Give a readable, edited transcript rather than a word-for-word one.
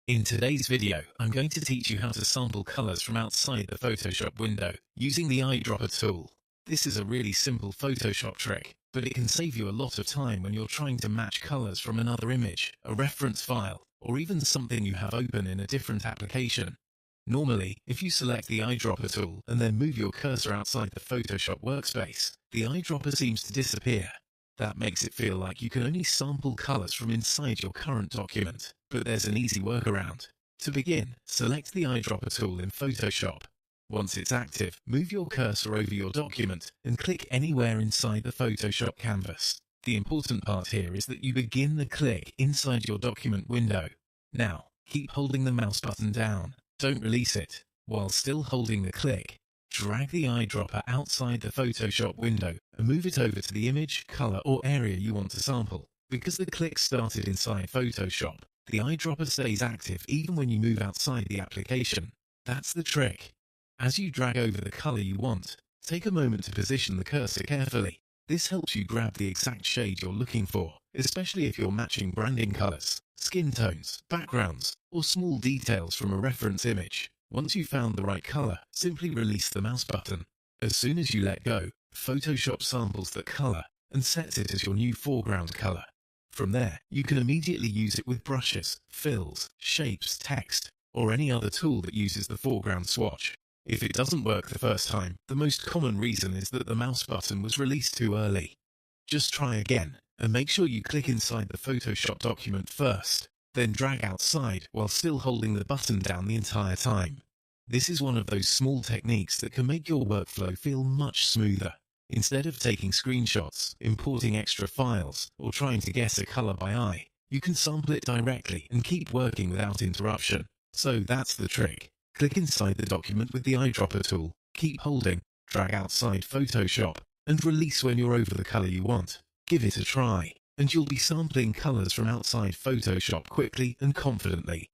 In today's video, I'm going to teach you how to sample colors from outside the Photoshop window using the eyedropper tool. This is a really simple Photoshop trick, but it can save you a lot of time when you're trying to match colors from another image, a reference file, or even something you have open in a different application. Normally, if you select the eyedropper tool and then move your cursor outside the Photoshop workspace, the eyedropper seems to disappear. That makes it feel like you can only sample colors from inside your current document, but there's an easy workaround. To begin, select the eyedropper tool in Photoshop. Once it's active, move your cursor over your document and click anywhere inside the Photoshop canvas. The important part here is that you begin the click inside your document window. Now, keep holding the mouse button down. Don't release it. While still holding the click, drag the eyedropper outside the Photoshop window and move it over to the image, color, or area you want to sample. Because the click started inside Photoshop, the eyedropper stays active even when you move outside the application. That's the trick. As you drag over the color you want, take a moment to position the cursor carefully. This helps you grab the exact shade you're looking for, especially if you're matching branding colors, skin tones, backgrounds, or small details from a reference image. Once you've found the right color, simply release the mouse button. As soon as you let go, Photoshop samples the color and sets it as your new foreground color. From there, you can immediately use it with brushes, fills, shapes, text, or any other tool that uses the foreground swatch. If it doesn't work the first time, the most common reason is that the mouse button was released too early. Just try again, and make sure you click inside the Photoshop document first, then drag outside while still holding the button down the entire time. This is one of those small techniques that can make your workflow feel much smoother. Instead of taking screenshots, importing extra files, or trying to guess a color by eye, you can sample it directly and keep working without interruption. So that's the trick. Click inside the document with the eyedropper tool, keep holding, drag outside Photoshop, and release when you're over the color you want. Give it a try, and you'll be sampling colors from outside Photoshop quickly and confidently.